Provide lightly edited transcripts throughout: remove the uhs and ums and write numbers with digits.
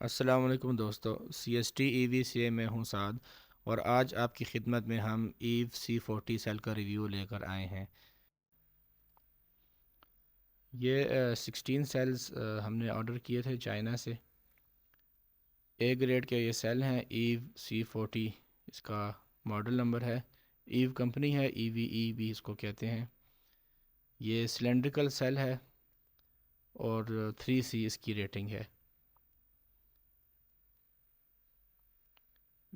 अस्सलाम वालेकुम दोस्तों। CST EV से मैं हूं साद और आज आपकी खिदमत में हम ईव C40 सेल का रिव्यू लेकर आए हैं। ये 16 सेल्स हमने ऑर्डर किए थे चाइना से। ए ग्रेड के ये सेल हैं। ईव C40 इसका मॉडल नंबर है। ईव कंपनी है, EVE भी इसको कहते हैं। ये सिलेंड्रिकल सेल है और 3C इसकी रेटिंग है।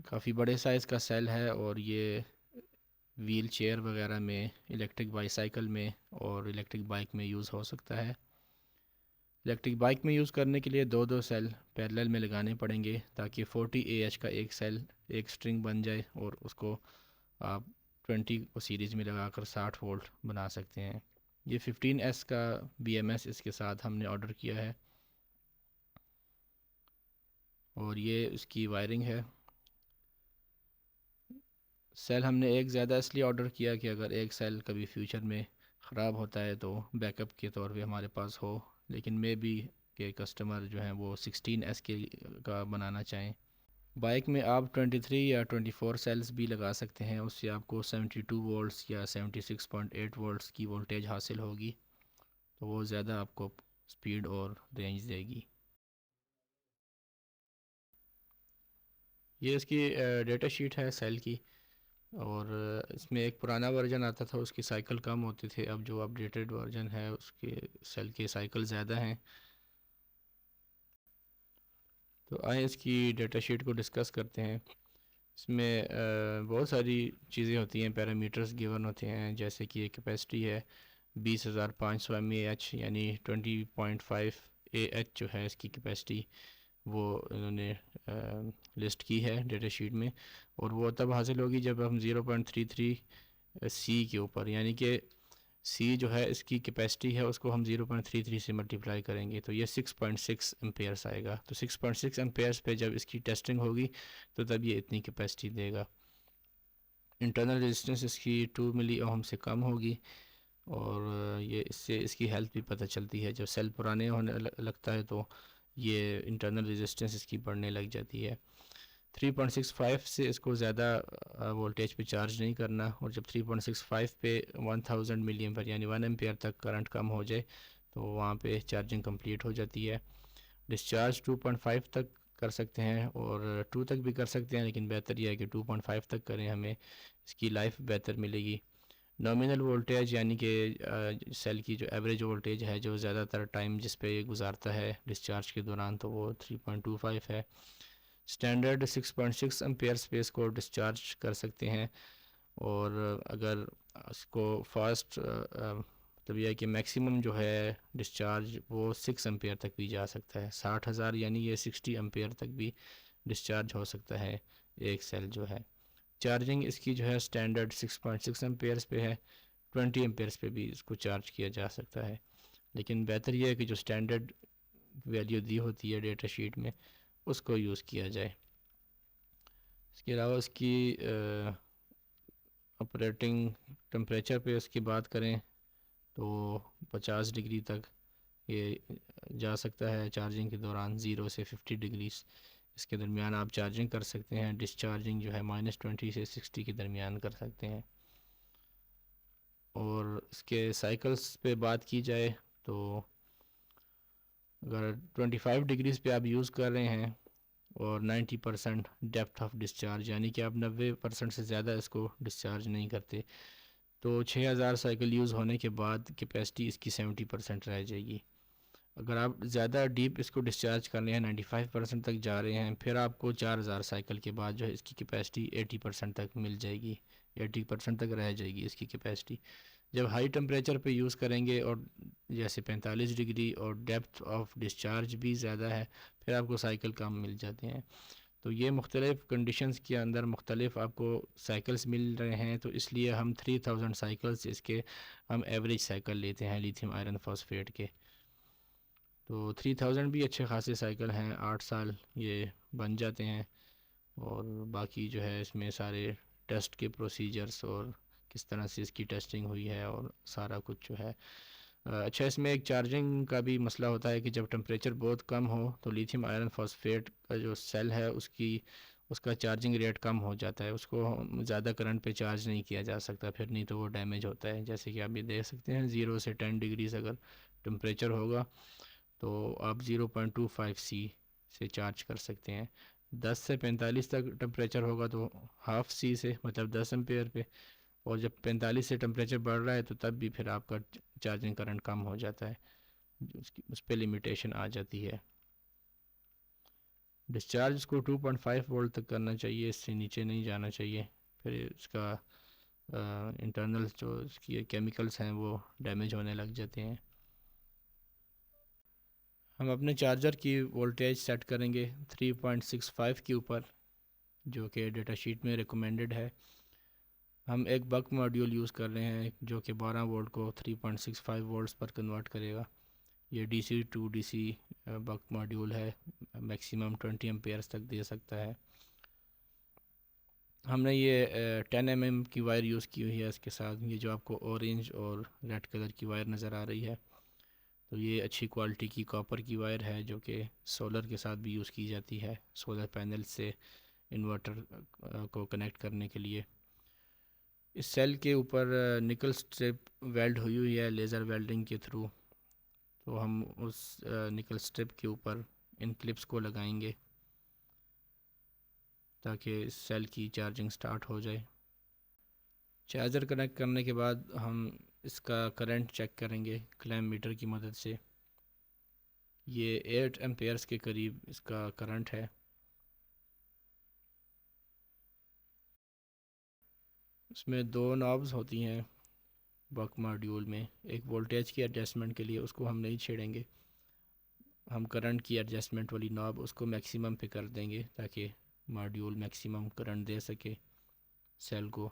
काफ़ी बड़े साइज़ का सेल है और ये व्हील चेयर वगैरह में, इलेक्ट्रिक बाईसाइकिल में और इलेक्ट्रिक बाइक में यूज़ हो सकता है। इलेक्ट्रिक बाइक में यूज़ करने के लिए दो दो सेल पैरेलल में लगाने पड़ेंगे ताकि 40 Ah का एक सेल एक स्ट्रिंग बन जाए और उसको आप 20 को सीरीज़ में लगाकर 60 वोल्ट बना सकते हैं। ये 15S का BMS इसके साथ हमने ऑर्डर किया है और ये उसकी वायरिंग है। सेल हमने एक ज़्यादा इसलिए ऑर्डर किया कि अगर एक सेल कभी फ्यूचर में ख़राब होता है तो बैकअप के तौर पे हमारे पास हो। लेकिन मे बी के कस्टमर जो हैं वो 16S के का बनाना चाहें। बाइक में आप 23 या 24 सेल्स भी लगा सकते हैं। उससे आपको 72 वोल्ट्स या 76.8 वोल्ट्स की वोल्टेज हासिल होगी, तो वो ज़्यादा आपको स्पीड और रेंज देगी। ये इसकी डेटा शीट है सेल की। और इसमें एक पुराना वर्जन आता था, उसकी साइकिल कम होते थे। अब जो अपडेटेड वर्जन है उसके सेल के साइकिल ज़्यादा हैं। तो आए इसकी डेटा शीट को डिस्कस करते हैं। इसमें बहुत सारी चीज़ें होती हैं, पैरामीटर्स गिवन होते हैं, जैसे कि एक कैपेसिटी है 20,500 mAh यानी 20.5 Ah जो है इसकी कैपेसिटी, वो इन्होंने लिस्ट की है डेटा शीट में। और वो तब हासिल होगी जब हम 0.33 C के ऊपर, यानी कि सी जो है इसकी कैपेसिटी है उसको हम 0.33 से मल्टीप्लाई करेंगे तो ये 6.6 एम्पेयर्स आएगा। तो 6.6 एम्पेयर्स पे जब इसकी टेस्टिंग होगी तो तब ये इतनी कैपेसिटी देगा। इंटरनल रेजिस्टेंस इसकी 2 मिली ओहम से कम होगी। और ये इससे इसकी हेल्थ भी पता चलती है। जब सेल पुराने होने लगता है तो ये इंटरनल रेजिस्टेंस इसकी बढ़ने लग जाती है। 3.65 से इसको ज़्यादा वोल्टेज पे चार्ज नहीं करना। और जब 3.65 पे 1000 मिली एम्पेयर यानी 1 एम्पेयर तक करंट कम हो जाए तो वहाँ पे चार्जिंग कंप्लीट हो जाती है। डिस्चार्ज 2.5 तक कर सकते हैं और 2 तक भी कर सकते हैं, लेकिन बेहतर यह है कि 2.5 तक करें, हमें इसकी लाइफ बेहतर मिलेगी। नॉमिनल वोल्टेज यानी कि सेल की जो एवरेज वोल्टेज है, जो ज़्यादातर टाइम जिस पे ये गुजारता है डिस्चार्ज के दौरान, तो वो 3.25 है। स्टैंडर्ड 6.6 एम्पेयर स्पेस को डिस्चार्ज कर सकते हैं। और अगर इसको फास्ट मतलब यह है कि मैक्सिमम जो है डिस्चार्ज वो 6 एम्पेयर तक भी जा सकता है। 60,000 यानी ये 60 एम्पेयर तक भी डिस्चार्ज हो सकता है एक सेल जो है। चार्जिंग इसकी जो है स्टैंडर्ड 6.6 एम्पेयर्स पे है। 20 एम्पेयर्स पे भी इसको चार्ज किया जा सकता है, लेकिन बेहतर यह है कि जो स्टैंडर्ड वैल्यू दी होती है डेटा शीट में उसको यूज़ किया जाए। इसके अलावा इसकी ऑपरेटिंग टेम्परेचर पे उसकी बात करें तो 50 डिग्री तक ये जा सकता है चार्जिंग के दौरान। 0 से 50 डिग्री इसके दरमियान आप चार्जिंग कर सकते हैं। डिस्चार्जिंग जो है -20 से 60 के दरमियान कर सकते हैं। और इसके साइकिल्स पे बात की जाए तो अगर 25 डिग्रीज़ पे आप यूज़ कर रहे हैं और 90% डेप्थ ऑफ डिस्चार्ज यानी कि आप 90% से ज़्यादा इसको डिस्चार्ज नहीं करते, तो 6000 साइकिल यूज़ होने के बाद कैपेसिटी इसकी 70% रह जाएगी। अगर आप ज़्यादा डीप इसको डिस्चार्ज कर रहे हैं, 95% तक जा रहे हैं, फिर आपको 4000 साइकिल के बाद जो है इसकी कैपेसिटी 80% तक मिल जाएगी, 80% तक रह जाएगी इसकी कैपेसिटी। जब हाई टेम्परेचर पे यूज़ करेंगे और जैसे 45 डिग्री और डेप्थ ऑफ डिस्चार्ज भी ज़्यादा है, फिर आपको साइकिल कम मिल जाते हैं। तो ये मुख्तलिफ़ कंडीशंस के अंदर मुख्तलिफ़ आपको साइकिल्स मिल रहे हैं, तो इसलिए हम 3000 साइकिल्स इसके हम एवरेज साइकिल लेते हैं लिथियम आयरन फॉस्फेट के। तो 3000 भी अच्छे खासे साइकिल हैं, 8 साल ये बन जाते हैं। और बाकी जो है इसमें सारे टेस्ट के प्रोसीजर्स और किस तरह से इसकी टेस्टिंग हुई है और सारा कुछ जो है अच्छा, इसमें एक चार्जिंग का भी मसला होता है कि जब टेम्परेचर बहुत कम हो तो लिथियम आयरन फॉस्फेट का जो सेल है उसका चार्जिंग रेट कम हो जाता है, उसको ज़्यादा करंट पे चार्ज नहीं किया जा सकता, फिर नहीं तो वो डैमेज होता है। जैसे कि आप ये देख सकते हैं 0 से 10 डिग्रीज अगर टेम्परेचर होगा तो आप 0.25 सी से चार्ज कर सकते हैं। 10 से 45 तक टेम्परेचर होगा तो हाफ सी से, मतलब 10 एम्पेयर पे। और जब 45 से टेम्परेचर बढ़ रहा है तो तब भी फिर आपका चार्जिंग करंट कम हो जाता है, उस पर लिमिटेशन आ जाती है। डिस्चार्ज उसको 2.5 वोल्ट तक करना चाहिए, इससे नीचे नहीं जाना चाहिए, फिर इसका इंटरनल जो इसकी केमिकल्स हैं वो डैमेज होने लग जाते हैं। हम अपने चार्जर की वोल्टेज सेट करेंगे 3.65 के ऊपर, जो कि डेटा शीट में रिकमेंडेड है। हम एक बक मॉड्यूल यूज़ कर रहे हैं जो कि 12 वोल्ट को 3.65 वोल्ट्स पर कन्वर्ट करेगा। ये DC to DC buck module है, मैक्सिमम 20 एम्पेयर्स तक दे सकता है। हमने ये 10 mm की वायर यूज़ की हुई है इसके साथ। ये जो आपको ऑरेंज और रेड कलर की वायर नज़र आ रही है, तो ये अच्छी क्वालिटी की कॉपर की वायर है जो कि सोलर के साथ भी यूज़ की जाती है, सोलर पैनल से इन्वर्टर को कनेक्ट करने के लिए। इस सेल के ऊपर निकल स्ट्रिप वेल्ड हुई हुई है लेज़र वेल्डिंग के थ्रू, तो हम उस निकल स्ट्रिप के ऊपर इन क्लिप्स को लगाएंगे ताकि इस सेल की चार्जिंग स्टार्ट हो जाए। चार्जर कनेक्ट करने के बाद हम इसका करंट चेक करेंगे क्लैम्प मीटर की मदद से। ये 8 एम्पेयर्स के करीब इसका करंट है। इसमें दो नॉब्स होती हैं बक मॉड्यूल में, एक वोल्टेज की एडजस्टमेंट के लिए, उसको हम नहीं छेड़ेंगे। हम करंट की एडजस्टमेंट वाली नॉब उसको मैक्सिमम पे कर देंगे ताकि मॉड्यूल मैक्सिमम करंट दे सके सेल को।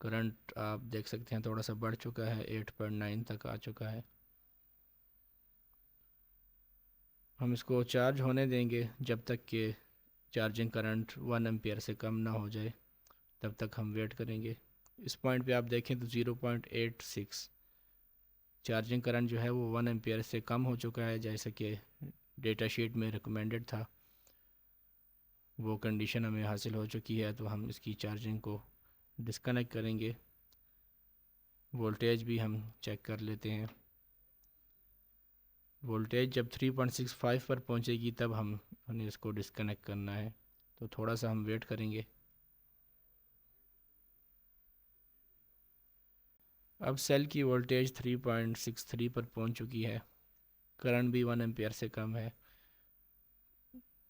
करंट आप देख सकते हैं थोड़ा सा बढ़ चुका है, 8.9 तक आ चुका है। हम इसको चार्ज होने देंगे जब तक कि चार्जिंग करंट 1 एम्पेयर से कम ना हो जाए, तब तक हम वेट करेंगे। इस पॉइंट पे आप देखें तो 0.86 चार्जिंग करंट जो है वो 1 एम्पेयर से कम हो चुका है, जैसे कि डेटा शीट में रिकमेंडेड था। वो कंडीशन हमें हासिल हो चुकी है, तो हम इसकी चार्जिंग को डिस्कनेक्ट करेंगे। वोल्टेज भी हम चेक कर लेते हैं। वोल्टेज जब 3.65 पर पहुंचेगी तब हमें इसको डिस्कनेक्ट करना है, तो थोड़ा सा हम वेट करेंगे। अब सेल की वोल्टेज 3.63 पर पहुंच चुकी है, करंट भी 1 एम्पेयर से कम है,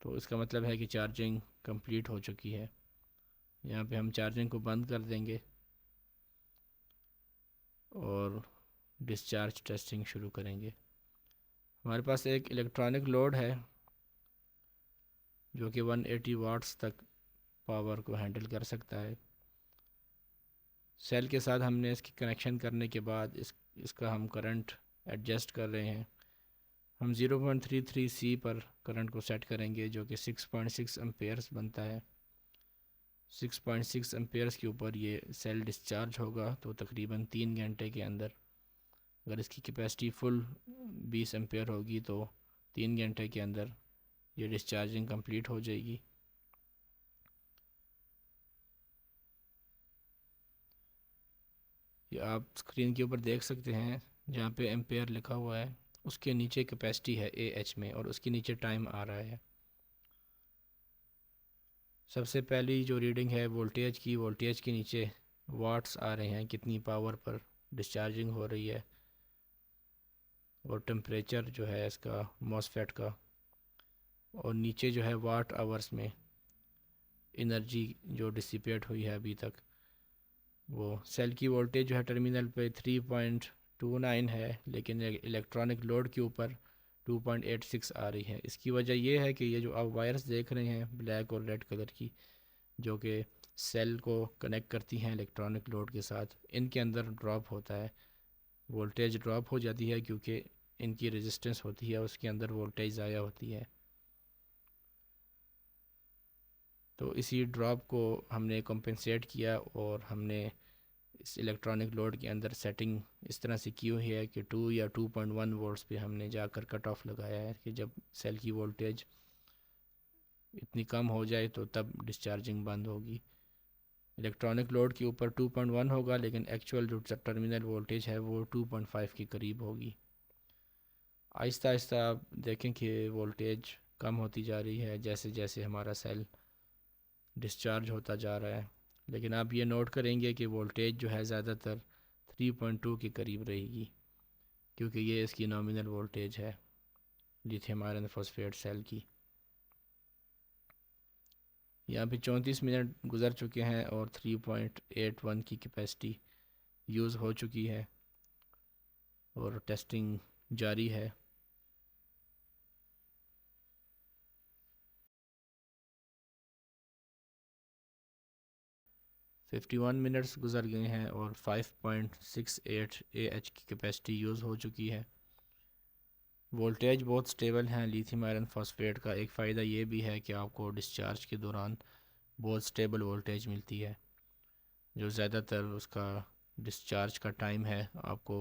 तो इसका मतलब है कि चार्जिंग कंप्लीट हो चुकी है। यहाँ पे हम चार्जिंग को बंद कर देंगे और डिस्चार्ज टेस्टिंग शुरू करेंगे। हमारे पास एक इलेक्ट्रॉनिक लोड है जो कि 180 वाट्स तक पावर को हैंडल कर सकता है। सेल के साथ हमने इसकी कनेक्शन करने के बाद इसका हम करंट एडजस्ट कर रहे हैं। हम 0.33 सी पर करंट को सेट करेंगे जो कि 6.6 एम्पेयर्स बनता है। 6.6 एम्पेयर्स के ऊपर ये सेल डिस्चार्ज होगा तो तकरीबन 3 घंटे के अंदर, अगर इसकी कैपेसिटी फुल 20 एम्पेयर होगी तो 3 घंटे के अंदर ये डिस्चार्जिंग कंप्लीट हो जाएगी। ये आप स्क्रीन के ऊपर देख सकते हैं जहाँ पे एम्पेयर लिखा हुआ है, उसके नीचे कैपेसिटी है AH में और उसके नीचे टाइम आ रहा है। सबसे पहली जो रीडिंग है वोल्टेज की, वोल्टेज के नीचे वाट्स आ रहे हैं, कितनी पावर पर डिस्चार्जिंग हो रही है, और टेम्परेचर जो है इसका मॉसफेट का, और नीचे जो है वाट आवर्स में एनर्जी जो डिसिपेट हुई है अभी तक। वो सेल की वोल्टेज जो है टर्मिनल पे 3.29 है, लेकिन इलेक्ट्रॉनिक लोड के ऊपर 2.86 आ रही है। इसकी वजह यह है कि ये जो आप वायर्स देख रहे हैं ब्लैक और रेड कलर की, जो कि सेल को कनेक्ट करती हैं इलेक्ट्रॉनिक लोड के साथ, इनके अंदर ड्रॉप होता है, वोल्टेज ड्रॉप हो जाती है क्योंकि इनकी रेजिस्टेंस होती है, उसके अंदर वोल्टेज ज़ाया होती है। तो इसी ड्रॉप को हमने कंपनसेट किया और हमने इस इलेक्ट्रॉनिक लोड के अंदर सेटिंग इस तरह से की हुई है कि 2 या 2.1 वोल्ट्स पे हमने जाकर कट ऑफ लगाया है कि जब सेल की वोल्टेज इतनी कम हो जाए तो तब डिस्चार्जिंग बंद होगी। इलेक्ट्रॉनिक लोड के ऊपर 2.1 होगा, लेकिन एक्चुअल जो टर्मिनल वोल्टेज है वो 2.5 के करीब होगी। आहिस्ता आहिस्ता आप देखें कि वोल्टेज कम होती जा रही है जैसे जैसे हमारा सेल डिस्चार्ज होता जा रहा है, लेकिन आप ये नोट करेंगे कि वोल्टेज जो है ज़्यादातर 3.2 के करीब रहेगी, क्योंकि ये इसकी नॉमिनल वोल्टेज है लिथियम आयरन फॉस्फेट सेल की। यहाँ पे 34 मिनट गुजर चुके हैं और 3.81 की कैपेसिटी यूज़ हो चुकी है और टेस्टिंग जारी है। 51 मिनट्स गुजर गए हैं और 5.68 AH की कैपेसिटी यूज़ हो चुकी है। वोल्टेज बहुत स्टेबल हैं लिथियम आयरन फॉस्फेट का। एक फ़ायदा ये भी है कि आपको डिस्चार्ज के दौरान बहुत स्टेबल वोल्टेज मिलती है। जो ज़्यादातर उसका डिस्चार्ज का टाइम है आपको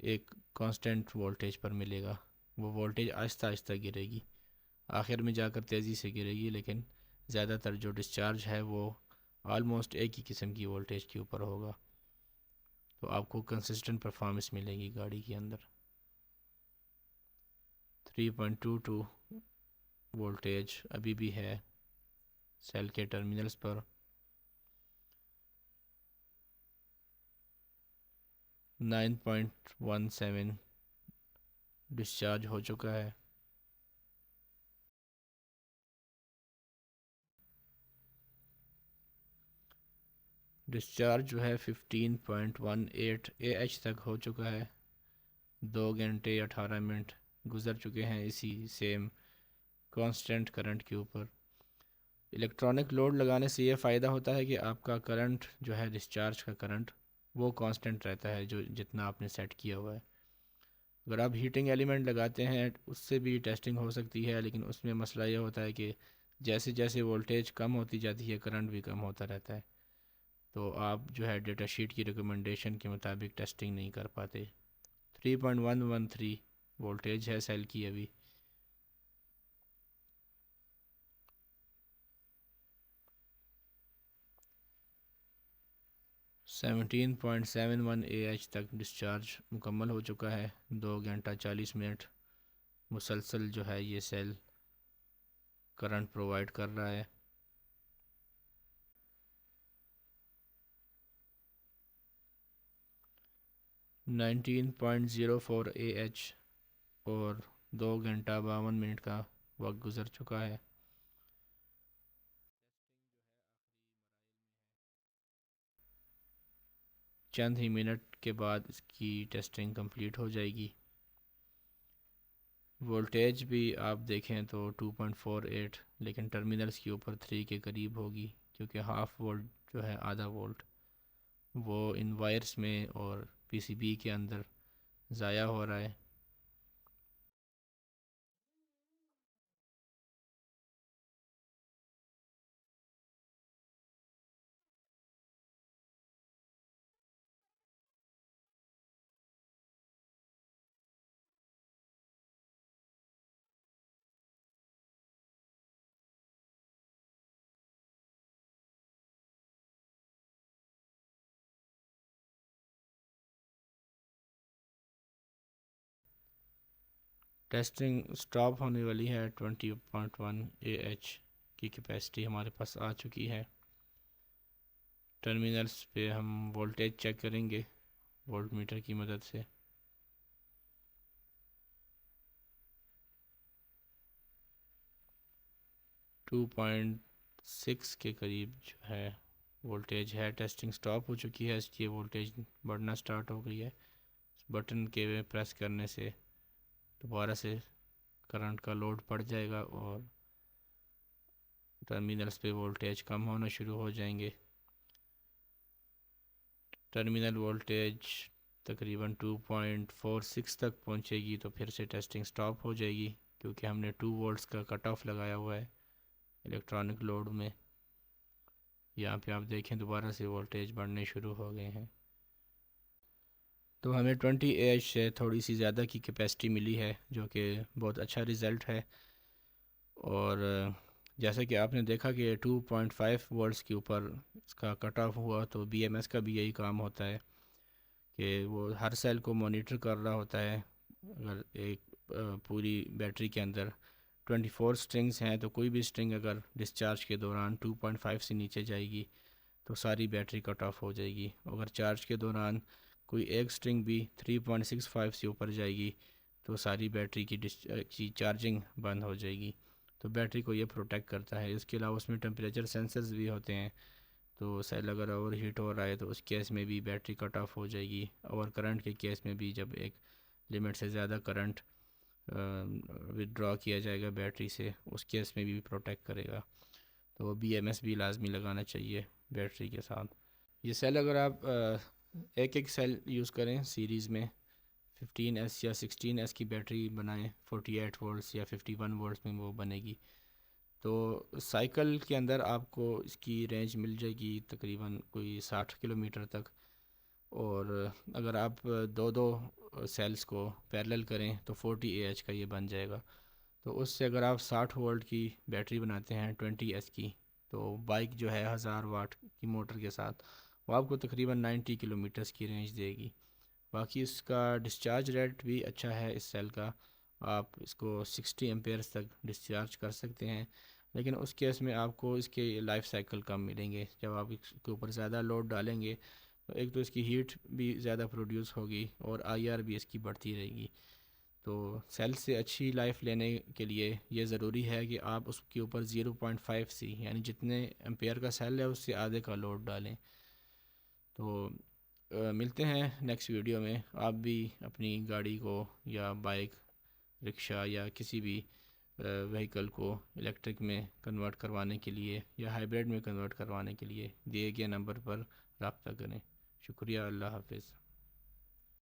एक कांस्टेंट वोल्टेज पर मिलेगा। वो वोल्टेज आहिस्ता आहिस्ता गिरेगी, आखिर में जाकर तेज़ी से गिरेगी, लेकिन ज़्यादातर जो डिस्चार्ज है वो आलमोस्ट एक ही किस्म की वोल्टेज के ऊपर होगा, तो आपको कंसिस्टेंट परफॉर्मेंस मिलेगी गाड़ी के अंदर। 3.22 वोल्टेज अभी भी है सेल के टर्मिनल्स पर। 9.17 डिस्चार्ज हो चुका है। डिस्चार्ज जो है 15.18 AH तक हो चुका है। 2 घंटे 18 मिनट गुजर चुके हैं इसी सेम कांस्टेंट करंट के ऊपर। इलेक्ट्रॉनिक लोड लगाने से ये फ़ायदा होता है कि आपका करंट जो है डिस्चार्ज का करंट वो कांस्टेंट रहता है, जो जितना आपने सेट किया हुआ है। अगर आप हीटिंग एलिमेंट लगाते हैं उससे भी टेस्टिंग हो सकती है, लेकिन उसमें मसला ये होता है कि जैसे जैसे वोल्टेज कम होती जाती है करंट भी कम होता रहता है, तो आप जो है डेटा शीट की रिकमेंडेशन के मुताबिक टेस्टिंग नहीं कर पाते। 3.113 वोल्टेज है सेल की अभी। Seventeen point seven one AH तक डिस्चार्ज मुकम्मल हो चुका है। 2 घंटा 40 मिनट मुसलसल जो है ये सेल करंट प्रोवाइड कर रहा है। 19.04 AH और 2 घंटा 52 मिनट का वक्त गुजर चुका है। चंद ही मिनट के बाद इसकी टेस्टिंग कंप्लीट हो जाएगी। वोल्टेज भी आप देखें तो 2.48, लेकिन टर्मिनल्स के ऊपर 3 के करीब होगी, क्योंकि हाफ वोल्ट जो है आधा वोल्ट वो इन वायर्स में और PCB के अंदर ज़ाया हो रहा है। टेस्टिंग स्टॉप होने वाली है। 20.1 AH की कैपेसिटी हमारे पास आ चुकी है। टर्मिनल्स पे हम वोल्टेज चेक करेंगे वोल्ट मीटर की मदद से। 2.6 के करीब जो है वोल्टेज है। टेस्टिंग स्टॉप हो चुकी है, इसकी वोल्टेज बढ़ना स्टार्ट हो गई है। बटन के प्रेस करने से दोबारा से करंट का लोड पड़ जाएगा और टर्मिनल्स पे वोल्टेज कम होना शुरू हो जाएंगे। टर्मिनल वोल्टेज तकरीबन 2.46 तक पहुंचेगी तो फिर से टेस्टिंग स्टॉप हो जाएगी, क्योंकि हमने 2 वोल्ट्स का कट ऑफ लगाया हुआ है इलेक्ट्रॉनिक लोड में। यहाँ पे आप देखें दोबारा से वोल्टेज बढ़ने शुरू हो गए हैं। तो हमें 20 Ah से थोड़ी सी ज़्यादा की कैपेसिटी मिली है, जो कि बहुत अच्छा रिज़ल्ट है। और जैसा कि आपने देखा कि 2.5 वोल्ट्स के ऊपर इसका कट ऑफ हुआ, तो BMS का भी यही काम होता है कि वो हर सेल को मॉनिटर कर रहा होता है। अगर एक पूरी बैटरी के अंदर 24 स्ट्रिंग्स हैं, तो कोई भी स्ट्रिंग अगर डिस्चार्ज के दौरान 2.5 से नीचे जाएगी तो सारी बैटरी कट ऑफ हो जाएगी। अगर चार्ज के दौरान कोई एक स्ट्रिंग भी 3.65 से ऊपर जाएगी तो सारी बैटरी की चार्जिंग बंद हो जाएगी। तो बैटरी को ये प्रोटेक्ट करता है। इसके अलावा उसमें टेम्परेचर सेंसर्स भी होते हैं, तो सेल अगर ओवर हीट हो रहा है तो उस केस में भी बैटरी कट ऑफ हो जाएगी। और करंट के केस में भी जब एक लिमिट से ज़्यादा करंट विदड्रॉ किया जाएगा बैटरी से, उस केस में भी प्रोटेक्ट करेगा। तो BMS भी लाजमी लगाना चाहिए बैटरी के साथ। ये सेल अगर आप एक एक सेल यूज़ करें सीरीज़ में, 15S या 16S की बैटरी बनाएं, 48 वोल्ट्स या 51 वोल्ट्स में वो बनेगी, तो साइकिल के अंदर आपको इसकी रेंज मिल जाएगी तकरीबन कोई 60 किलोमीटर तक। और अगर आप दो दो सेल्स को पैरेलल करें तो 40 Ah का ये बन जाएगा। तो उससे अगर आप 60 वोल्ट की बैटरी बनाते हैं 20S की, तो बाइक जो है 1000 वाट की मोटर के साथ वो आपको तकरीबन 90 किलोमीटर्स की रेंज देगी। बाकी इसका डिस्चार्ज रेट भी अच्छा है इस सेल का, आप इसको 60 एम्पेयर्स तक डिस्चार्ज कर सकते हैं। लेकिन उस केस में आपको इसके लाइफ साइकिल कम मिलेंगे। जब आप इसके ऊपर ज़्यादा लोड डालेंगे तो एक तो इसकी हीट भी ज़्यादा प्रोड्यूस होगी और IR भी इसकी बढ़ती रहेगी। तो सेल से अच्छी लाइफ लेने के लिए ये ज़रूरी है कि आप उसके ऊपर 0.5 यानी जितने एम्पेयर का सेल है उससे आधे का लोड डालें। तो मिलते हैं नेक्स्ट वीडियो में। आप भी अपनी गाड़ी को या बाइक, रिक्शा या किसी भी व्हीकल को इलेक्ट्रिक में कन्वर्ट करवाने के लिए या हाइब्रिड में कन्वर्ट करवाने के लिए दिए गए नंबर पर रब्ता करें। शुक्रिया। अल्लाह हाफिज़।